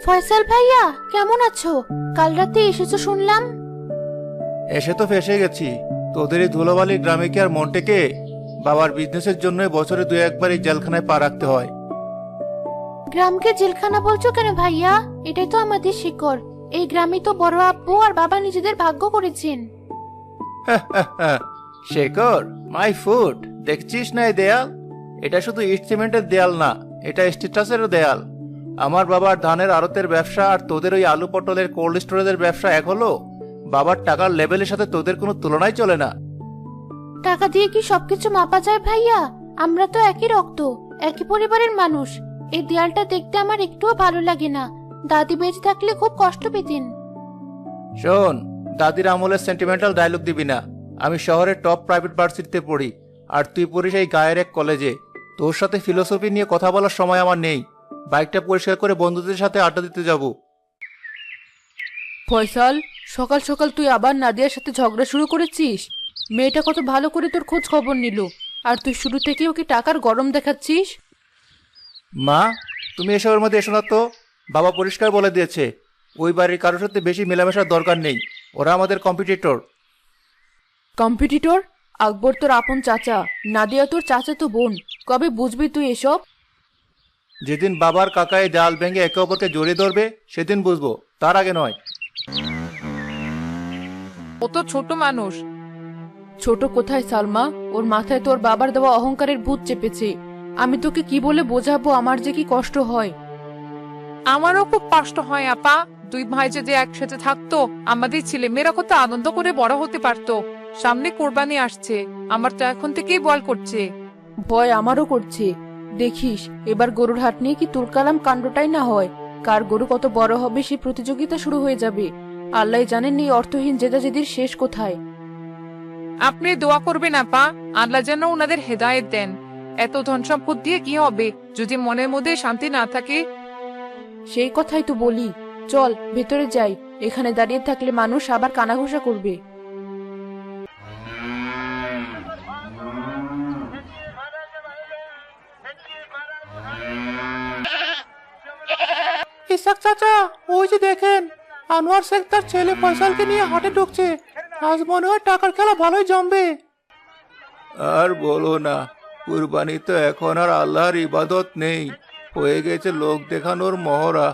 ফয়সাল ভাইয়া কেমন আছো? কাল রাতে এসেছো শুনলাম। এসে তো ফেসে গেছি। তোদের এই ধুলোবালি গ্রামে কি আর মন টেকে? বাবার বিজনেসের জন্য বছরে দুই একবার এই জেলখানায় পা রাখতে হয়। গ্রামকে জেলখানা বলছো কেন ভাইয়া? এটাই তো আমাদের শিকড়। এই গ্রামে তো বড় আব্বু আর বাবা নিজেদের ভাগ্য করেছেন। শেখর, মাই ফুড, দেখছিস না এই দেয়াল? এটা শুধু ইট সিমেন্টের দেয়াল না, এটা স্ট্যাটাসেরও দেয়াল। আমার বাবার ধানের আড়তের ব্যবসা আর তোদের ওই আলু পটলের কোল্ড স্টোরেজের ব্যবসা এক হলো। বাবার টাকার লেভেলের সাথে তোদের কোনো তুলনাই চলে না। টাকা দিয়ে কি সবকিছু মাপা যায় ভাইয়া? আমরা তো একই রক্ত, একই পরিবারের মানুষ। এই দেয়ালটা দেখতে আমার একটুও ভালো লাগে না। দাদি বেঁচে থাকলে খুব কষ্ট পেতেন। শোন, দাদির আমলের সেন্টিমেন্টাল ডায়লগ দিবি না। আমি শহরের টপ প্রাইভেট ভার্সিটিতে পড়ি, আর তুই পড়িস এই গায়ের এক কলেজে। তোর সাথে ফিলোসফি নিয়ে কথা বলার সময় আমার নেই। বাইকটা পরিষ্কার করে বন্ধুদের সাথে আড্ডা দিতে যাব। ফয়সাল, সকাল সকাল তুই আবার নাদিয়ার সাথে ঝগড়া শুরু করেছিস? মেয়েটা কত ভালো করে তোর খোঁজ খবর নিল, আর তুই শুরু থেকে ওকে টাকার গরম দেখাচ্ছিস। মা, তুমি এসবের মধ্যে এসো না তো। বাবা পরিষ্কার বলে দিয়েছে, ওই বাড়ির কারোর সাথে বেশি মেলামেশার দরকার নেই। ওরা আমাদের কম্পিটিটর। কম্পিটিটর? আকবর তোর আপন চাচা, নাদিয়া তোর চাচাতো বোন। কবে বুঝবি তুই এসব? যেদিন বাবার কাকায় ডাল ভেঙে একে অপরকে জড়িয়ে ধরবে সেদিন বুঝবো, তার আগে নয়। ও তো ছোট মানুষ। ছোট কোথায় সালমা? ওর মাথায় তোর বাবার দেওয়া অহংকারের ভূত চেপেছে। আমি তোকে কি বলে বোঝাবো আমার যে কি কষ্ট হয়। আমারও খুব কষ্ট হয় আপা। দুই ভাই যদি একসাথে থাকতো, আমাদের ছেলে মেয়েরা কত আনন্দ করে বড় হতে পারতো। সামনে কোরবানি আসছে, আমার তো এখন থেকেই বল করছে। ভয় আমারও করছে। দেখিস এবার গরুর হাট নিয়ে কি তুলকালাম কাণ্ডটাই না হয়। কার গরু কত বড় হবে সেই প্রতিযোগিতা শুরু হয়ে যাবে। আল্লাহ জানেন এই অর্থহীন জেদাজেদির শেষ কোথায়। আপনি দোয়া করবেন আপা, আল্লাহ যেন ওনাদের হেদায়েত দেন। এত ধন সম্পদ দিয়ে কি হবে যদি মনের মধ্যে শান্তি না থাকে? সেই কথাই তো বলি, চল ভেতরে যাই। এখানে দাঁড়িয়ে থাকলে মানুষ আবার কানাঘুষা করবে। ইসাক চাচা, ওই যে দেখেন, আনোয়ার শেখ তার ছেলে ফয়সালকে নিয়ে হাটে ঢুকছে। আজ মনে হয় টাকার খেলা ভালোই জমবে। আর বলো না, কুরবানি তো এখন আর আল্লাহর ইবাদত নেই, হয়ে গেছে লোক দেখানোর মহড়া।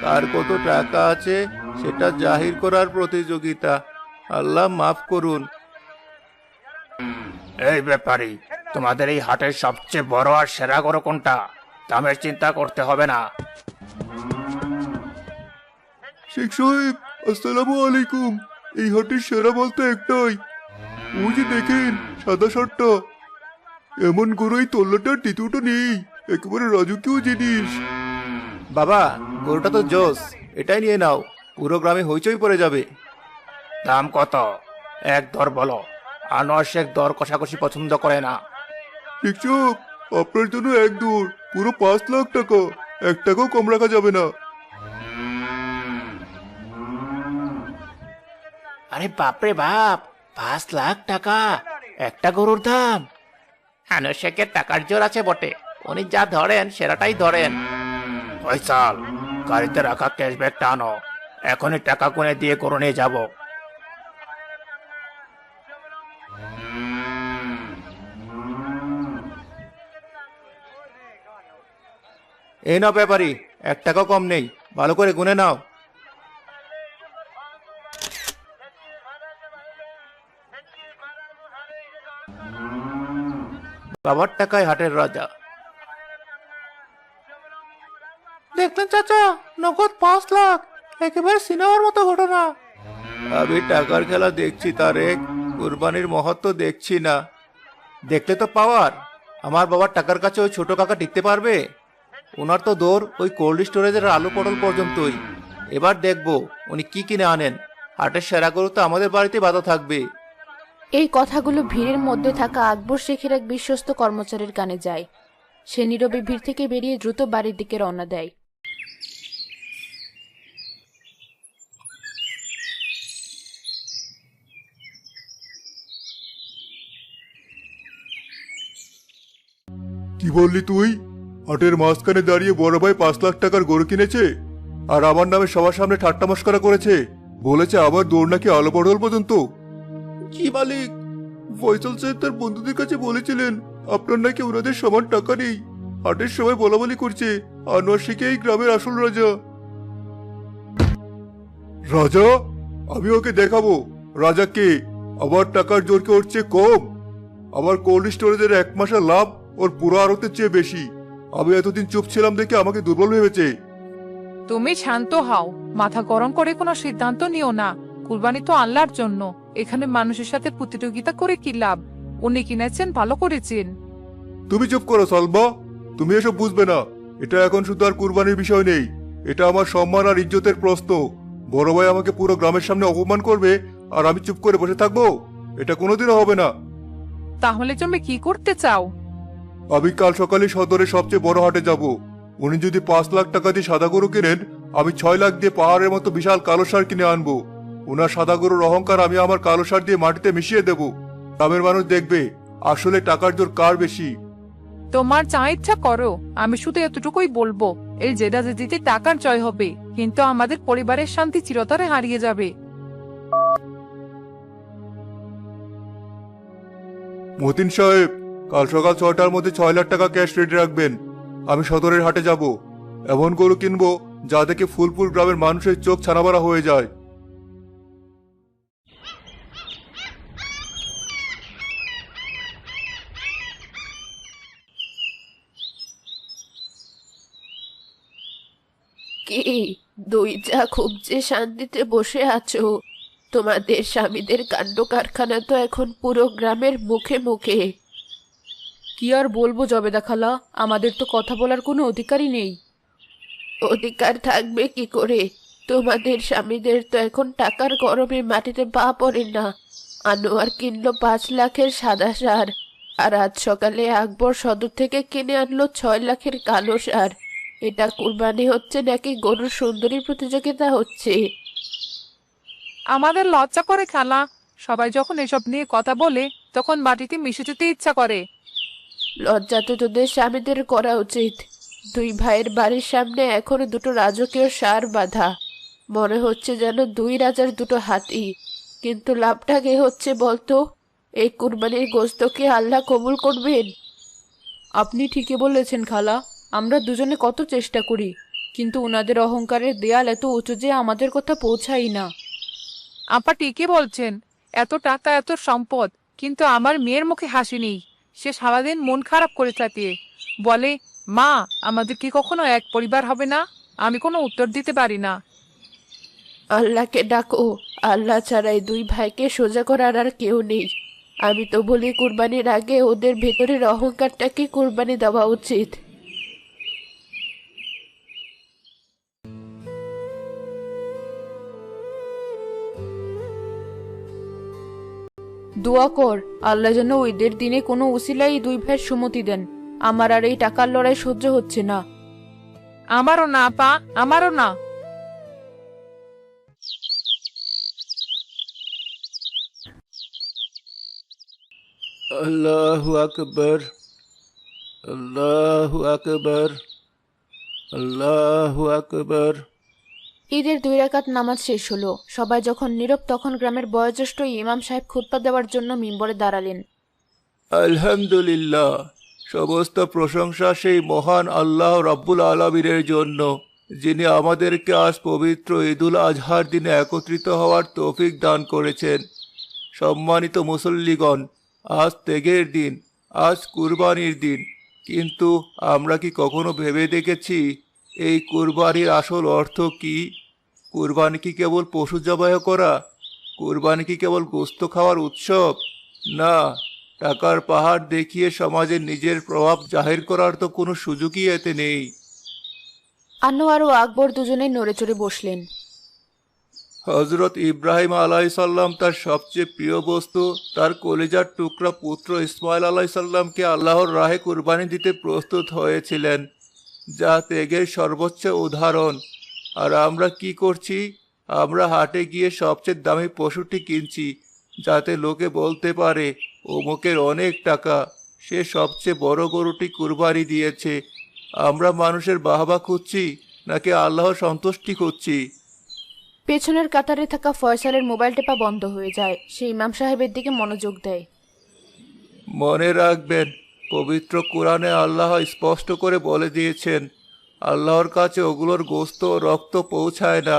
কার কত টাকা আছে সেটা জাহির করার প্রতিযোগিতা। আল্লাহ মাফ করুন। এই ব্যাপারী, তোমাদের এই হাটের সবচেয়ে বড় আর সেরা গরু কোনটা? দামের চিন্তা করতে হবে না। শেখ সাহেব, আসসালামু আলাইকুম। এই হাটের সেরা বলতে একটাই, ওই যে দেখেন সাদা শার্টটা। এমন গরু এই তল্লাটার দ্বিতীয়টা নেই, একেবারে রাজকীয় জিনিস। বাবা, গরুটা তো জোস, এটাই নিয়ে নাও। পুরো গ্রামে হইচই পড়ে যাবে। দাম কত? এক দর বলো। আনোয়ার শেখ দর কষাকষি পছন্দ করে না। শেখ সাহেব, আপনার জন্য এক দূর পুরো 5 লাখ টাকা, 1 টাকাও কম রাখা যাবে না। আরে বাপরে বাপ, 5 লাখ টাকা একটা গরুর দাম! আনোয়ার শেখের টাকার জোর আছে বটে, উনি যা ধরেন সেরাটাই ধরেন। ফয়সাল, গাড়িতে রাখা ক্যাশব্যাগটা আনো। এখনই টাকা গুনে দিয়ে গরু নিয়ে যাব। এই নাও ব্যাপারী, 1 টাকা কম নেই, ভালো করে গুনে নাও। বাবার টাকায় হাটের রাজা। দেখলেন চাচা, নগদ 5 লাখ, একেবারে সিনেমার মতো ঘটনা। আমি টাকার খেলা দেখছি তারেক, কুরবানির মহত্ব দেখছি না। দেখলে তো পাওয়ার, আমার বাবার টাকার কাছে ওই ছোট কাকা টিকতে পারবে? ওনার তো দৌড় ওই কোল্ড স্টোরেজের আলু পটল পর্যন্তই। এবার দেখবো উনি কি কিনে আনেন। হাটের সেরা গরু তো আমাদের বাড়িতে বাধা থাকবে। এই কথাগুলো ভিড়ের মধ্যে থাকা আকবর শেখের এক বিশ্বস্ত কর্মচারীর কানে যায়। সে নীরবে ভিড় থেকে বেরিয়ে দ্রুত বাড়ির দিকে রওনা দেয়। কি বললি তুই? হাটের মাঝখানে দাঁড়িয়ে বড় ভাই 5 লাখ টাকার গরু কিনেছে? আর আমার নামে সবার সামনে ঠাট্টা মস্করা করেছে। বলেছে আবার দৌড় নাকি আলো পটল পর্যন্ত। জি মালিক। ফয়সাল সাহেব তার বন্ধুদের কাছে বলেছিলেন আপনার নাকি ওনাদের সমান টাকা নেই। হাটের সময় বলা বলি করছে আনোয়ার শেখে এই গ্রামের আসল রাজা। রাজা? আমি ওকে দেখাবো রাজা কে। আমার টাকার জোর কি ওর চেয়ে কম? আমার কোল্ড স্টোরেজের 1 মাসের লাভ ওর পুরো আড়তের চেয়ে বেশি। আমি এতদিন চুপ ছিলাম দেখে আমাকে দুর্বল ভেবেছে। তুমি শান্ত হও, মাথা গরম করে কোনো সিদ্ধান্ত নিও না। কুরবানি তো আল্লাহর জন্য, এখানে মানুষের সাথে প্রতিযোগিতা করে কি লাভ? উনি কিনেছেন, ভালো করেছেন। তুমি চুপ করো সালমা, তুমি এসব বুঝবে না। এটা এখন শুধু আর কুরবানির বিষয় নেই, এটা আমার সম্মান আর ইজ্জতের প্রশ্ন। বড় ভাই আমাকে পুরো গ্রামের সামনে অপমান করবে আর আমি চুপ করে বসে থাকবো? এটা কোনোদিনও হবে না। তাহলে তুমি কি করতে চাও? আমি কাল সকালে সদরে সবচেয়ে বড় হাটে যাব। উনি যদি 5 লাখ টাকা দিয়ে সাদা গরু কেনেন, আমি 6 লাখ দিয়ে পাহাড়ের মতো বিশাল কালো সার কিনে আনবো। ওনার সাদা গরুর অহংকার আমি আমার কালো সার দিয়ে মাটিতে মিশিয়ে দেব। গ্রামের মানুষ দেখবে আসলে টাকার জোর কার বেশি। তোমার যা ইচ্ছা করো, আমি শুধু এতটুকুই বলবো, এই জেদাজেদিতে টাকার জয় হবে, কিন্তু আমাদের পরিবারের শান্তি চিরতরে হারিয়ে যাবে। মতিন সাহেব, কাল সকাল 6টার মধ্যে 6 লাখ টাকা ক্যাশ রেডি রাখবেন। আমি সদরের হাটে যাব, এমন গরু কিনবো যা দেখে ফুলপুর গ্রামের মানুষের চোখ ছানাবাড়া হয়ে যায়। কি দুই যা খুব যে শান্তিতে বসে আছো? তোমাদের স্বামীদের কাণ্ড কারখানা তো এখন পুরো গ্রামের মুখে মুখে। কি আর বলবো জবেদা খালা, আমাদের তো কথা বলার কোনো অধিকারই নেই। অধিকার থাকবে কি করে? তোমাদের স্বামীদের তো এখন টাকার গরমে মাটিতে পা পড়ে না। আনোয়ার কিনলো 5 লাখের সাদা সার, আর আজ সকালে আকবর সদর থেকে কিনে আনলো 6 লাখের কালো সার। এটা কুরবানি হচ্ছে নাকি গরুর সুন্দরী প্রতিযোগিতা হচ্ছে? আমাদের লজ্জা করে খালা, সবাই যখন এসব নিয়ে কথা বলে তখন মাটিতে মিশে যেতে ইচ্ছা করে। লজ্জা তো তোদের স্বামীদের করা উচিত। দুই ভাইয়ের বাড়ির সামনে এখনো দুটো রাজকীয় সার বাঁধা, মনে হচ্ছে যেন 2 রাজার দুটো হাতি। কিন্তু লাভটা কে হচ্ছে বলতো? এই কুরবানির গোশত কি আল্লাহ কবুল করবেন? আপনি ঠিকই বলেছেন খালা, আমরা দুজনে কত চেষ্টা করি, কিন্তু ওনাদের অহংকারের দেয়াল এত উঁচু যে আমাদের কথা পৌঁছাই না। আপা ঠিকই বলছেন, এত টাকা এত সম্পদ, কিন্তু আমার মেয়ের মুখে হাসি নেই। সে সারাদিন মন খারাপ করে থাকে, বলে মা আমাদের কি কখনো এক পরিবার হবে না? আমি কোনো উত্তর দিতে পারি না। আল্লাহকে ডাকো, আল্লাহ ছাড়া এই দুই ভাইকে সোজা করার আর কেউ নেই। আমি তো বলি কুরবানির আগে ওদের ভেতরের অহংকারটাকে কুরবানি দেওয়া উচিত। দোয়া কর আল্লাহ যেন ঈদের দিনে কোনো উসিলাই দুই ভাইয়ের সুমতি দেন। আমার আর এই টাকার লড়াই সহ্য হচ্ছে না। আমারও না আপা, আমারও না। আল্লাহু আকবার, আল্লাহু আকবার, আল্লাহু আকবার। ঈদের 2 রাকাত নামাজ শেষ হলো। সবাই যখন নীরব তখন গ্রামের বয়োজ্যেষ্ঠ ইমাম সাহেব খুতবা দেওয়ার জন্য মিম্বরে দাঁড়ালেন। আলহামদুলিল্লাহ, সমস্ত প্রশংসা সেই মহান আল্লাহ রাব্বুল আলামিনের জন্য, যিনি আমাদেরকে আজ পবিত্র ঈদুল আজহার দিনে একত্রিত হওয়ার তৌফিক দান করেছেন। সম্মানিত মুসল্লিগণ, আজ ত্যাগের দিন, আজ কুরবানির দিন। কিন্তু আমরা কি কখনো ভেবে দেখেছি এই কুরবানির আসল অর্থ কি? কুরবানি কি কেবল পশু জবাই করা? কুরবানি কি কেবল গোশত খাওয়ার উৎসব? না, টাকার পাহাড় দেখিয়ে সমাজে নিজের প্রভাব জাহির করার তো কোনো সুযোগই এতে নেই। আনোয়ার ও আকবর দুজনেই নড়ে চড়ে বসলেন। হজরত ইব্রাহিম আলাইসাল্লাম তার সবচেয়ে প্রিয় বস্তু, তার কলিজার টুকরা পুত্র ইসমাইল আলাইসাল্লামকে আল্লাহর রাহে কুরবানি দিতে প্রস্তুত হয়েছিলেন, যা ত্যাগের সর্বোচ্চ উদাহরণ। আর আমরা কি করছি? আমরা হাটে গিয়ে সবচেয়ে দামি পশুটি কিনছি, যাতে লোকে বলতে পারে অমুকের অনেক টাকা, সে সবচেয়ে বড় গরুটি কুরবানি দিয়েছে। আমরা মানুষের বাহবা খুঁজছি, নাকি আল্লাহর সন্তুষ্টি খুঁজছি? পেছনের কাতারে থাকা ফয়সালের মোবাইল টেপা বন্ধ হয়ে যায়। সে ইমাম সাহেবের দিকে মনোযোগ দেয়। মনে রাখবেন, পবিত্র কোরআনে আল্লাহ স্পষ্ট করে বলে দিয়েছেন, আল্লাহর কাছে ওগুলোর গোশত ও রক্ত পৌঁছায় না,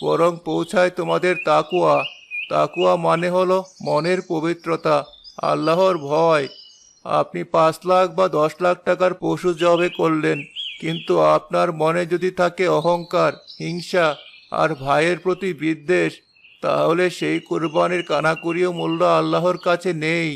বরং পৌঁছায় তোমাদের তাকুয়া। তাকুয়া মানে হলো মনের পবিত্রতা, আল্লাহর ভয়। আপনি 5 লাখ বা 10 লাখ টাকার পশু জবে করলেন, কিন্তু আপনার মনে যদি থাকে অহংকার, হিংসা আর ভাইয়ের প্রতি বিদ্বেষ, তাহলে সেই কুরবানির কানাকুড়িও মূল্য আল্লাহর কাছে নেই।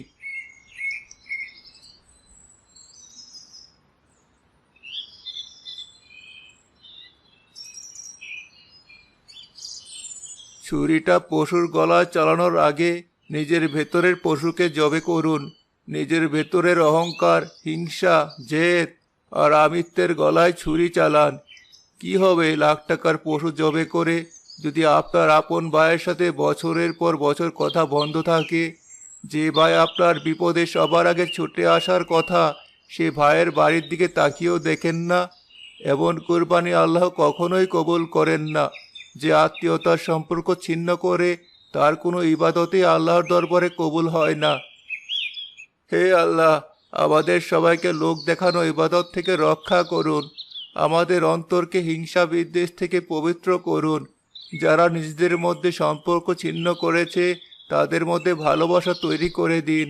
ছুরিটা পশুর গলায় চালানোর আগে নিজের ভেতরের পশুকে জবে করুন। নিজের ভেতরের অহংকার, হিংসা, জেদ আর আমিত্বের গলায় ছুরি চালান। কি হবে লাখ টাকার পশু জবে করে যদি আপনার আপন ভাইয়ের সাথে বছরের পর বছর কথা বন্ধ থাকে? যে ভাই আপনার বিপদে সবার আগে ছুটে আসার কথা, সে ভাইয়ের বাড়ির দিকে তাকিয়েও দেখেন না। এমন কুরবানি আল্লাহ কখনোই কবুল করেন না। যে আত্মীয়তার সম্পর্ক ছিন্ন করে, তার কোনো ইবাদতই আল্লাহর দরবারে কবুল হয় না। হে আল্লাহ, আমাদের সবাইকে লোক দেখানো ইবাদত থেকে রক্ষা করুন। আমাদের অন্তরকে হিংসা বিদ্বেষ থেকে পবিত্র করুন। যারা নিজেদের মধ্যে সম্পর্ক ছিন্ন করেছে, তাদের মধ্যে ভালোবাসা তৈরি করে দিন।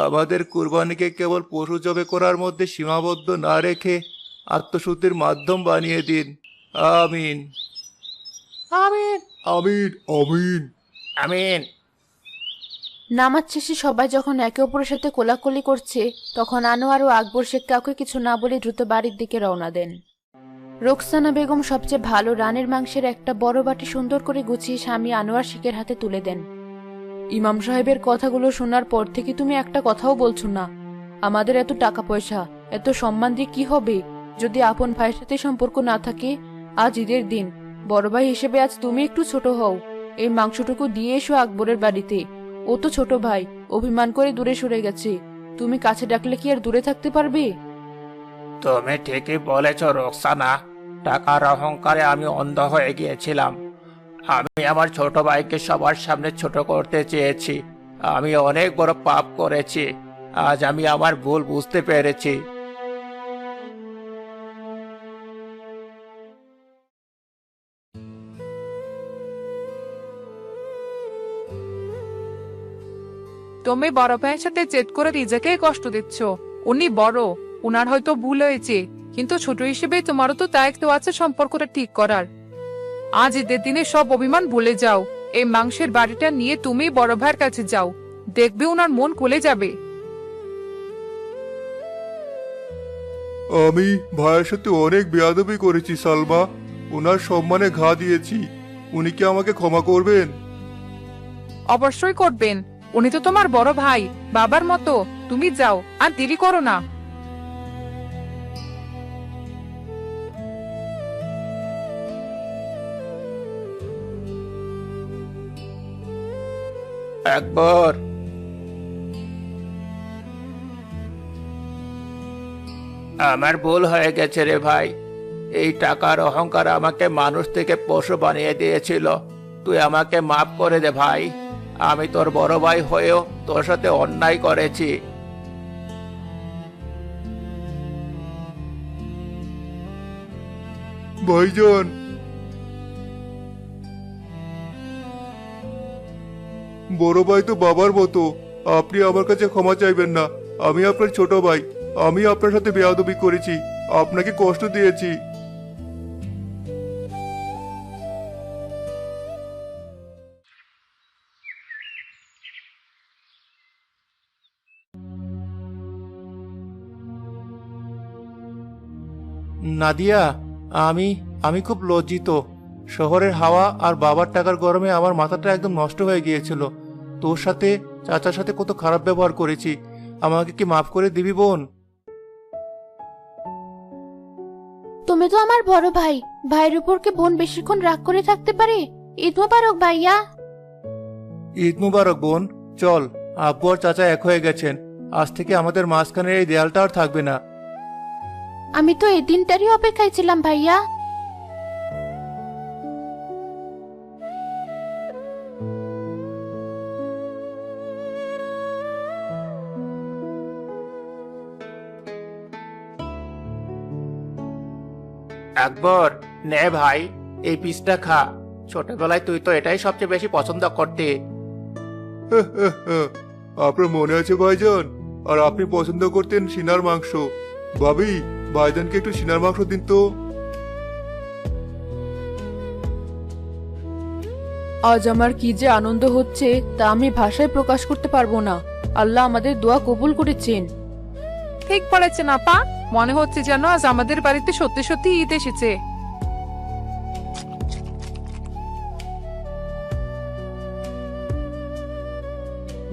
আমাদের কুরবানিকে কেবল পশু জবে করার মধ্যে সীমাবদ্ধ না রেখে আত্মশুদ্ধির মাধ্যম বানিয়ে দিন। আমিন। আমিন আমিন আমিন আমিন। নামাজ শেষে সবাই যখন একে অপরের সাথে কোলাকুলি করছে, তখন আনোয়ার ও আকবর শেখ কাউকে কিছু না বলে দ্রুত বাড়ির দিকে রওনা দেন। রোকসানা বেগম সবচেয়ে ভালো রানের মাংসের একটা বড় বাটি সুন্দর করে গুছিয়ে স্বামী আনোয়ার শেখের হাতে তুলে দেন। ইমাম সাহেবের কথাগুলো শোনার পর থেকে তুমি একটা কথাও বলছো না। আমাদের এত টাকা পয়সা, এত সম্মান দিয়ে কি হবে যদি আপন ভাইয়ের সাথে সম্পর্ক না থাকে? আজ ঈদের দিন, বড় ভাই হিসেবে আজ তুমি একটু ছোট হও। এই মাংসটুকু দিয়ে এসো আকবরের বাড়িতে। ও তো ছোট ভাই, অভিমান করে দূরে সরে গেছে। তুমি কাছে ডাকলে কি আর দূরে থাকতে পারবে? তুমি ঠিকই বলেছ রোকসানা, টাকার অহংকারে আমি অন্ধ হয়ে গিয়েছিলাম। আমি আমার ছোট ভাইকে সবার সামনে ছোট করতে চেয়েছি। আমি অনেক বড় পাপ করেছি। আজ আমি আমার ভুল বুঝতে পেরেছি। তুমি বড় ভাইয়ের সাথে জেদ করে নিজেকেই কষ্ট দিচ্ছ। উনি বড়, উনার হয়তো ভুল হয়েছে, কিন্তু ছোট হিসেবে তোমারও তো দায়িত্ব আছে সম্পর্কটা ঠিক করার। আজ ঈদের দিনে সব অভিমান ভুলে যাও। এই মাংসের বাড়িটা নিয়ে তুমি বড় ভাইয়ের কাছে যাও, দেখবে উনার মন খুলে যাবে। আমি ভাইয়ের সাথে অনেক বেয়াদবি করেছি সালমা, ওনার সম্মানে ঘা দিয়েছি। উনি কি আমাকে ক্ষমা করবেন? অবশ্যই করবেন, উনি তো তোমার বড় ভাই, বাবার মতো। তুমি যাও, আর দেরি করো না। একবার আমার ভুল হয়ে গেছে রে ভাই। এই টাকার অহংকার আমাকে মানুষ থেকে পশু বানিয়ে দিয়েছিল। তুই আমাকে মাফ করে দে ভাই। আমি তোর বড় ভাই হয়েও তোর সাথে অন্যায় করেছি। ভাইজান, বড় ভাই তো বাবার মতো। আপনি আমার কাছে ক্ষমা চাইবেন না। আমি আপনার ছোট ভাই। আমি আপনার সাথে বেয়াদবি করেছি, আপনাকে কষ্ট দিয়েছি। নাদিয়া, আমি আমি খুব লজ্জিত। শহরের হাওয়া আর বাবার টাকার গরমে আমার মাথাটা একদম নষ্ট হয়ে গিয়েছিল। তোর সাথে, চাচার সাথে কত খারাপ ব্যবহার করেছি। আমাকে কি মাফ করে দিবি বোন? তুমি তো আমার বড় ভাই, ভাইয়ের উপর কি বোন বেশিক্ষণ রাগ করে থাকতে পারে? ঈদ মোবারক ভাইয়া। ঈদ মুবারক বোন। চল, আব্বু আর চাচা এক হয়ে গেছেন। আজ থেকে আমাদের মাঝখানের এই দেয়ালটা আর থাকবে না। আমি তো এই দিনটারই অপেক্ষায় ছিলাম ভাইয়া। আকবর, নে ভাই, এই পিসটা খা। ছোটবেলায় তুই তো এটাই সবচেয়ে বেশি পছন্দ করতে। আপনার মনে আছে ভাইজান? আর আপনি পছন্দ করতেন সিনার মাংস। ভাবি, ভাইজানকে একটু সিনার মাংস দিন তো। আজ আমার কি যে আনন্দ হচ্ছে তা আমি ভাষায় প্রকাশ করতে পারবো না। আল্লাহ আমাদের দোয়া কবুল করেছেন। ঠিক বলেছেন আপা, মনে হচ্ছে যেন আজ আমাদের বাড়িতে সত্যি সত্যি ঈদ এসেছে।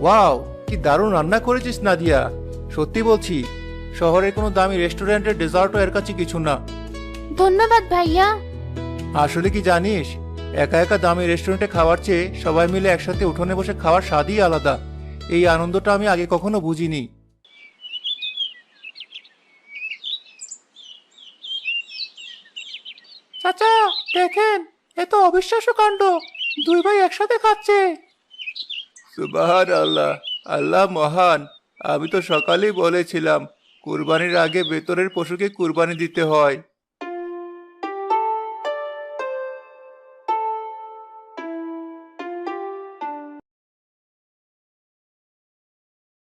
ওয়াও, কি দারুণ রান্না করেছিস নাদিয়া। সত্যি বলছি, শহরের কোনো দামি রেস্টুরেন্টের ডেজার্টও এর কাছে কিছু না। ধন্যবাদ ভাইয়া। আসলে কি জানিস, একা একা দামি রেস্টুরেন্টে খাওয়ার চেয়ে সবাই মিলে একসাথে উঠোনে বসে খাওয়ার স্বাদই আলাদা। এই আনন্দটা আমি আগে কখনো বুঝিনি। চাচা দেখেন, এ তো অবিশ্বাস্য কাণ্ড। দুই ভাই একসাথে খাচ্ছে। সুবহান আল্লাহ, আল্লাহ মহান। আমি তো সকালেই বলেছিলাম কুরবানির আগে ভেতরের পশুকে কুরবানি দিতে হয়।